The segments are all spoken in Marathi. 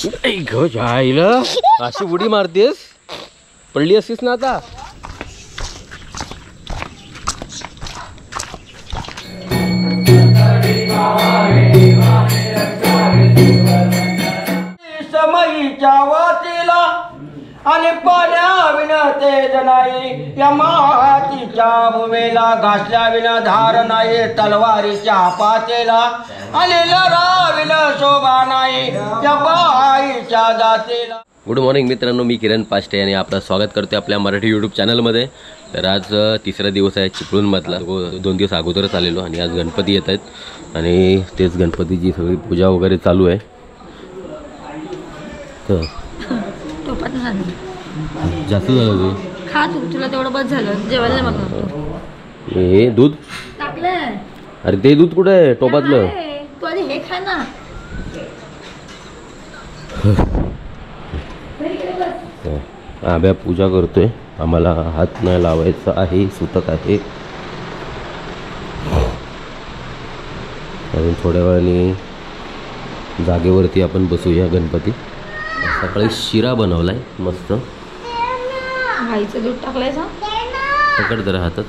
जायला अशी उडी मारतेस, पडली असतीस ना आता. समयीच्या वातीला आणि पाण्या विना तेज नाही, या मातीच्या भूमीला घासल्या विना धार नाही, तलवारीच्या पातेला आणि लढा विना शोभा नाही, या बाईच्या जातीला. गुड मॉर्निंग मित्रांनो, मी किरण पाष्टे आणि आपलं स्वागत करतोय आपल्या मराठी यूट्यूब चॅनलमध्ये. तर आज तिसरा दिवस आहे चिपळूणमधला. 2 दिवस अगोदरच आलेलो आणि आज गणपती येत आहेत आणि तेच गणपतीची सगळी पूजा वगैरे चालू आहे. तर जास्त झालं तू खा, तू तुला तेवढं बस झालं जेवायला. मग हे दूध टाकलं. अरे ते दूध कुठं आहे टोपातलं? तू आधी हे खा ना. आब्या पूजा करतोय, आम्हाला हात नाही लावायचा आहे, सुतक आहे. अजून थोड्या वेळाने जागेवरती आपण बसूया. गणपती सकाळी शिरा बनवलाय मस्त. गाईचं दूध टाकलंय का? पकड जरा हातात.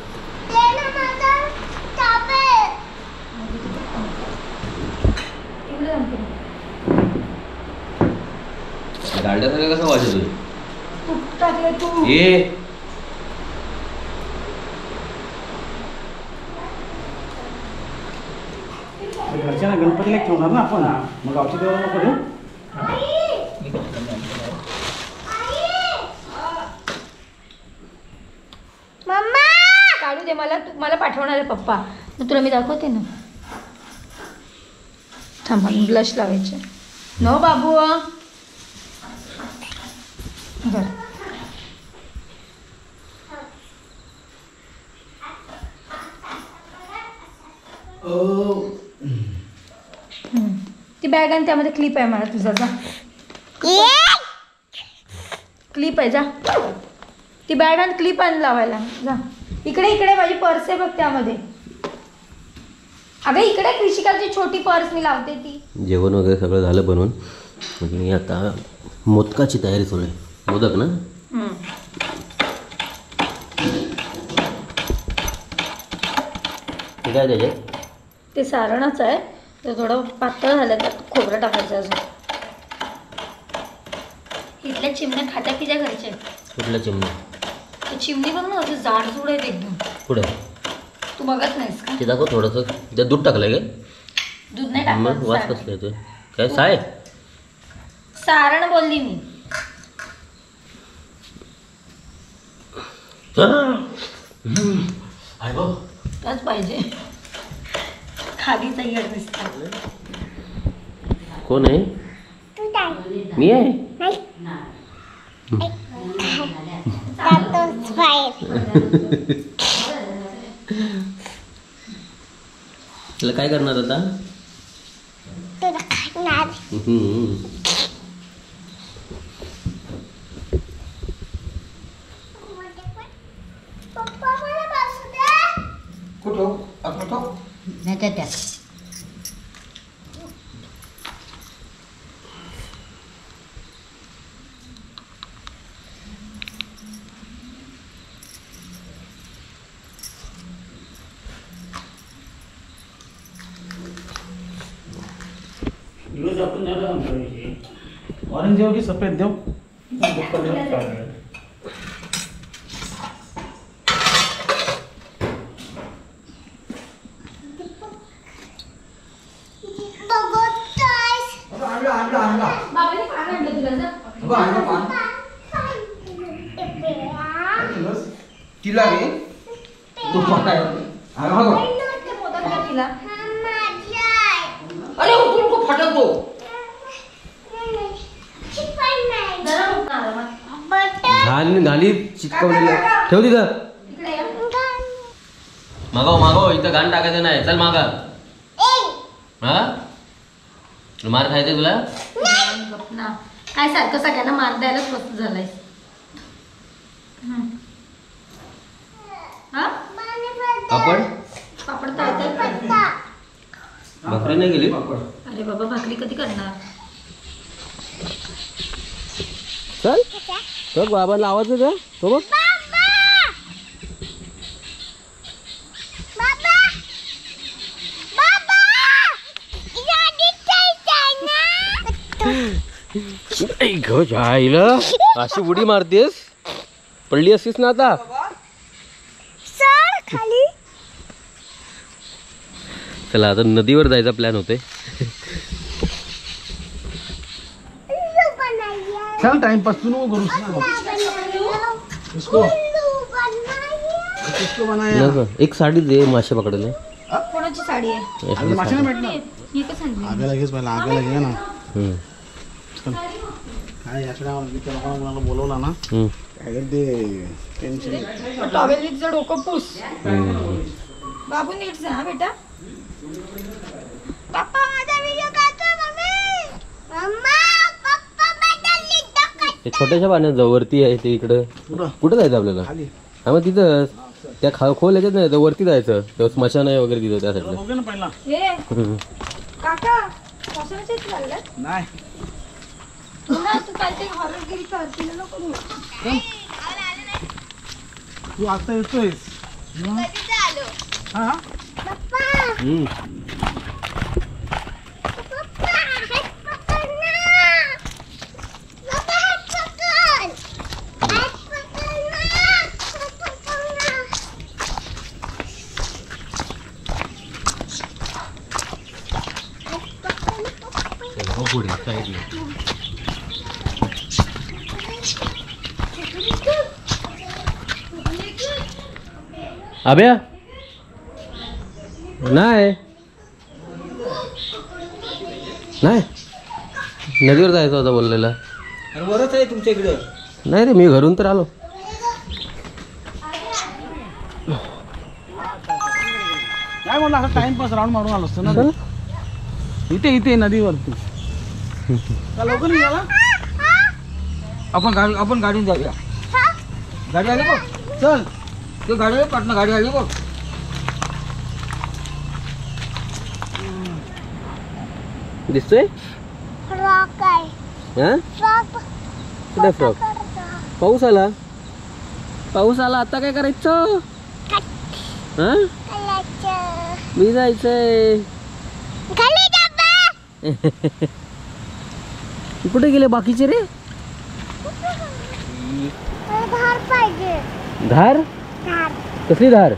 गाड्यासारखं कसं वाजत टाकलंय तू. ये घरच्यांना गणपतीला ठेवणार ना आपण, मग गावच्या देवाला नको देऊ. काढू दे मला, तू मला पाठवणार आहे पप्पा, मग तुला मी दाखवते ना. थांबा, ब्लश लावायचे. नो बाबू. बरं, ती बॅग आणि त्यामध्ये क्लिप आहे मला तुझा. जा, क्लिप आहे, जा. ती बॅग आणि क्लिप आण लावायला. जा इकडे, इकडे माझी पर्स आहे बघ त्यामध्ये. अगं इकडे कृषिकाची छोटी पर्स मी लावते ती. जेवण वगैरे सगळं झालं बनवून. मी आता मोदकाची तयारी चालू आहे. मोदक ना? काय त्याच्यात? ते सारणच आहे, ते थोडं पातळ झालं, तर खोबरं टाकायचं अजून. इथल्या चिमण्या खात्या पित्या घरच्या. कुठल्या चिमणी? चिमणी बघ ना, असं जाडजूड आहेत एकदम. पुढे तू बघत नाहीस का? ते दाखव थोडंसं. त्यात दूध टाकलंय काय? दूध नाही मग टाकलं. वास कसला येतोय? काय साय? सारण बोलली मी. त्याच पाहिजे. खाली तयार दिसतात. कोण आहे? मी आहे. तुला काय करणार आता? नाही त्या ऑरेंज देऊ की सफेद देऊ? तिला रे तू फटाय. अरे तू फटकतो. घाली चिटकवलेलं. ठेव तिथं. मागव मागव, इथं घाण टाकायचं नाही. चल मागा. हा मार खायचं तुला? काय सारखं सगळ्यांना मार द्यायलाच वस्तू झालाय. पापड पापड तळतायत. भाकरी नाही गेली? अरे बाबा, भाकरी कधी करणार? चल बघ बाबांना आवाज येतो तो बघ. जायला अशी उडी मारतेस, पडली असतीस ना आता. चला आता नदीवर जायचा प्लॅन होते. चल टाइमपास तू नको करू. एक साडी दे मासे पकडायला. कोणाची साडी आहे? मासे नाही भेटणार. ही का सांगली? आगे लगेच पहिला आगे लगे ना. काय याकडे कोणाला बोलवला ना काय ते टेन्शन. टॉवेलचं डोकं पुस. बाबू नीट जा बेटा. पप्पा माझा व्हिडिओ काढतो मम्मी. मम्मा पप्पा बदलली डोकं. ते छोट्याशा पाण्यात जाऊ वरती आहे ते इकडं. कुठं जायचं आपल्याला? हा मग तिथं त्या खोल याच्यात नाही तर वरती जायचं. तेव्हा स्मशान आहे वगैरे तिथं त्या साईडला. बघू ना पहिला. ए काका कशाला चाललं? नाही पुन्हा तू काहीतरी हॉररगिरी करतील नको करू. तू आता येतोयस. हा अभ्या नाही नाही नदीवर जायचं होता बोललेला. वरच आहे तुमच्या इकडं. नाही रे मी घरून तर आलो. काय म्हणलं असं टाइमपास राऊंड मारून आलो असतो ना. इथे इथे नदीवरती लवकर निघाला. आपण गाडीने जाऊया. गाडी आली बघ. चल ते गाडी आहे पाटणं गाडी आली बघ. दिसतोय हा कुठे फ्रॉक? पाऊस आला. पाऊस आला आता काय करायचं? हा मी जायचंय. कुठे गेले बाकीचे रे? धार कसली धार?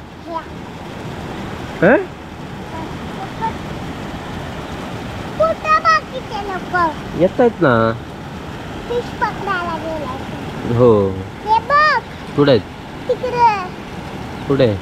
येत आहेत ना. हो कुठे आहेत? कुठे?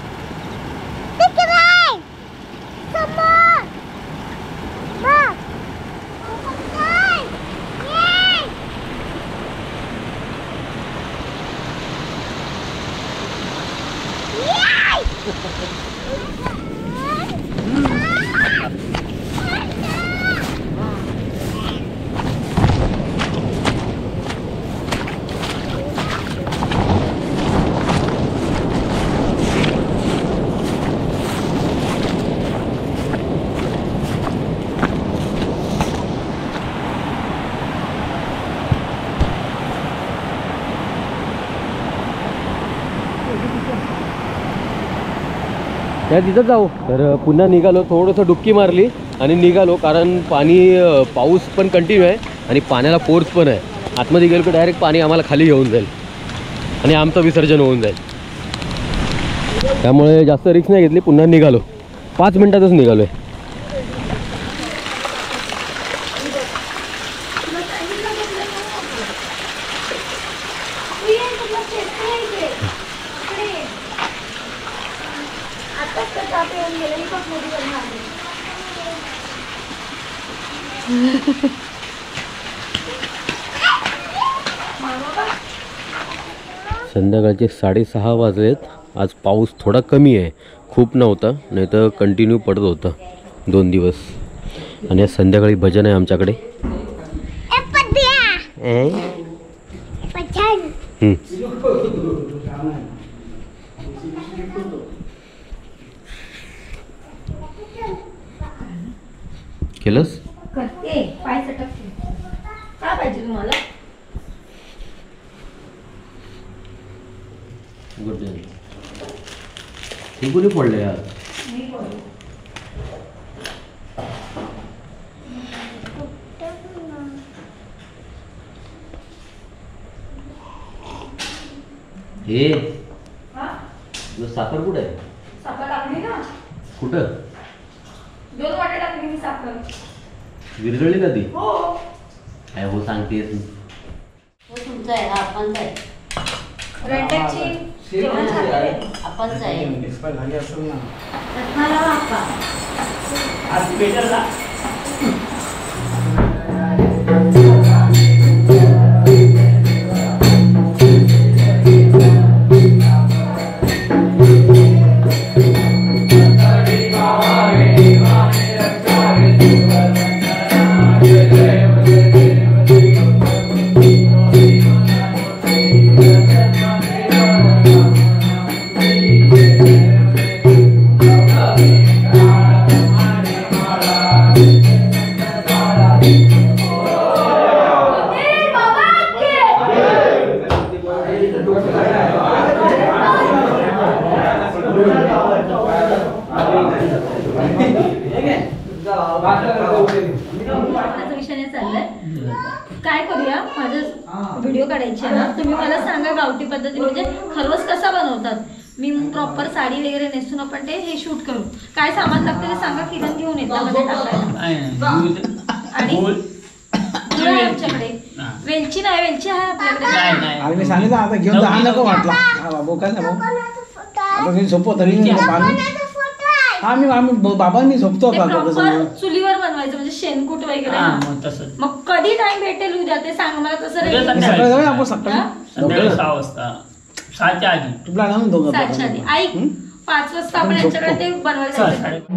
त्या तिथं जाऊ. तर पुन्हा निघालो. थोडंसं डुबकी मारली आणि निघालो कारण पाऊस पण कंटिन्यू आहे आणि पाण्याला फोर्स पण आहे. आतमध्ये गेलो की डायरेक्ट पाणी आम्हाला खाली घेऊन जाईल आणि आमचं विसर्जन होऊन जाईल. त्यामुळे जास्त रिस्क नाही घेतली. पुन्हा निघालो. 5 मिनिटातच निघालो आहे. संध्याकाळचे 6:30 वाजलेत. आज पाऊस थोडा कमी आहे. खूप नव्हता नाही तर कंटिन्यू पडत होता 2 दिवस. आणि आज संध्याकाळी भजन आहे आमच्याकडे. केलंस? करते पाय सटकते. काय पाहिजे तुम्हाला? गुड हे कोणी फोडलं यार? हे साखर कुठे आहे? साखर टाकली ना, कुठं? 2 वाटे टाकली मी साखर. विरघळली का ती? हो काय हो सांगतेस? तुमचं आहे ना, आपणच आहे. रेंटाची जेवण झालंय. आपणच आहे. एक्सपायर झाली असेल ना. रत्नाला बाप्पा. आज पेटरला विषयाने चाललाय. काय करूया, माझं व्हिडिओ काढायची आहे ना, तुम्ही मला सांगा गावठी पद्धती म्हणजे खरवस कसा बनवतात. मी प्रॉपर साडी वगैरे नेसून आपण ते हे शूट करू. काय सामान लागतं ते सांगा, किरण घेऊन येतात मध्ये टाकायला. आणि गुळ आहे आमच्याकडे. वेलची नाही, वेलची आहे आपल्याकडे. अरे मी सांगितलं आता घेऊन जा, हा नको वाटला. हा बाबू काय ना भाऊ, आता मी झोपतो तरी आम्ही बाबांनी झोपतो ते प्रॉपर चुलीवर बनवायचं म्हणजे शेणकूट वगैरे. मग कधी टाइम भेटेल उद्या ते सांग मला. तसं सकाळी जाऊया आपण, सकाळी संध्याकाळी 6 वाजता, 6च्या आधी. तुला ना दोघं 7च्या आधी. ऐक, 5 वाजता आपण यांच्याकडे ते बनवायला जायचं.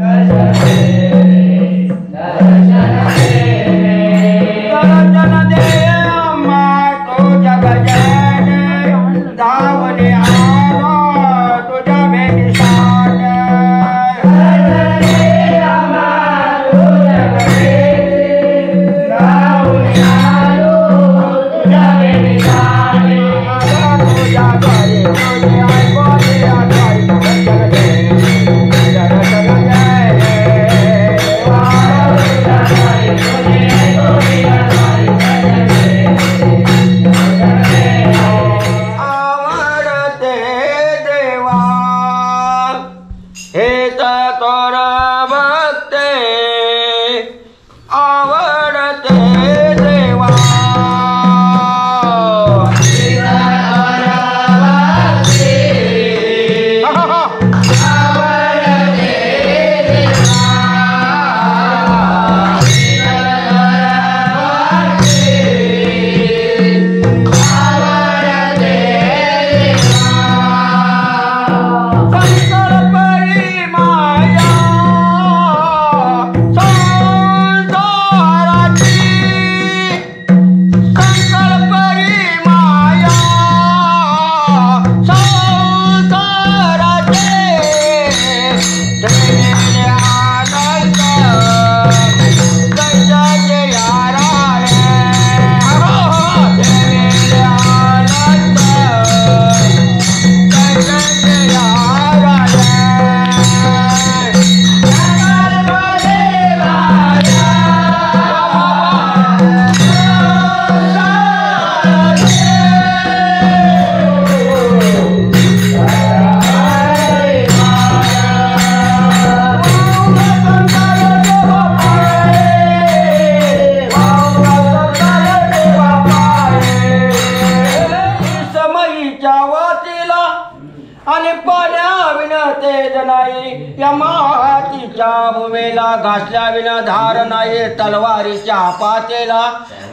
घासल्या विना धार नाही तलवारीच्या पातेला.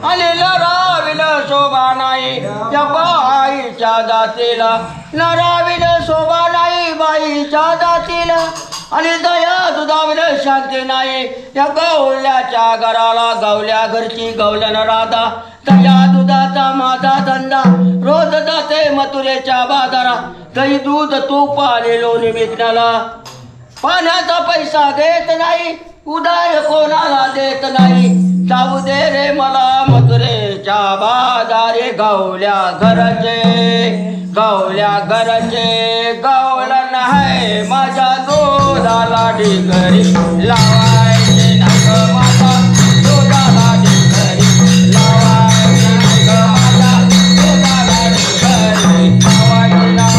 आणि लराविन शोभा नाही या बाईच्या जातीला. लराविन शोभा नाही बाईच्या जातीला. आणि दया दुधाविन शांती नाही या गवल्याच्या घराला. गवल्या घरची गवलन राधा. दया दुधाचा माझा धंदा रोज जाते मथुरेच्या बाजारा. दही दूध तूप आणि लोणी विकण्याला. पाण्याचा पैसा घेत नाही उधार कोणाला देत नाही जाऊ दे रे मला मथुरेच्या बाजारे गवल्या घरचे गवलं नाही माझ्या दुधाला ढिगरी लावायचे नाग माझा दुधाला ढिगरी लावायचे नाग माझा दुधाला ढिगरी लावायचे नाग.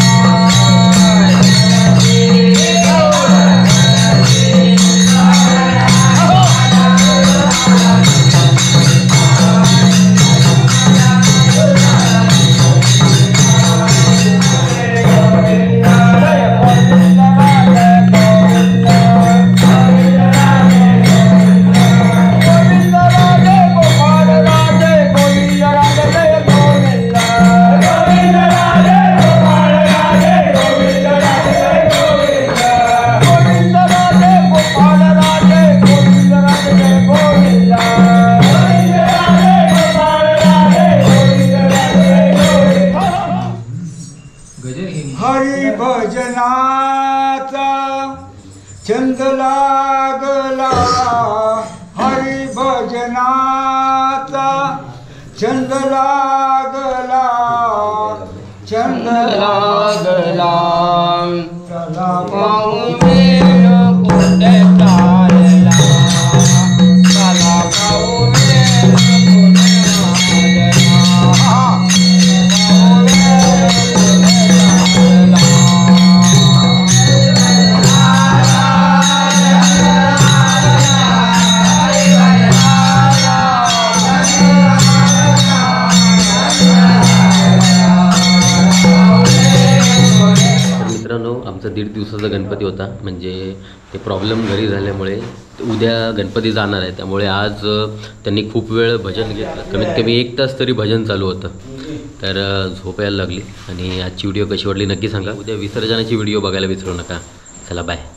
हरी भजनाचा छंद लागला हरी भजनाचा छंद लागला छंद लागला चला पाऊमेन कुठे चालला चला पाऊमेन कुठे मित्रांनो आमचा 1.5 दिवसाचा गणपती होता. म्हणजे ते प्रॉब्लेम घरी झाल्यामुळे उद्या गणपती जाणार आहे, त्यामुळे आज त्यांनी खूप वेळ भजन घेतलं. कमीत कमी 1 तास तरी भजन चालू होतं. तर झोप यायला लागली. आणि आजची व्हिडिओ कशी वाटली नक्की सांगा. उद्या विसर्जनाची व्हिडिओ बघायला विसरू नका. चला बाय.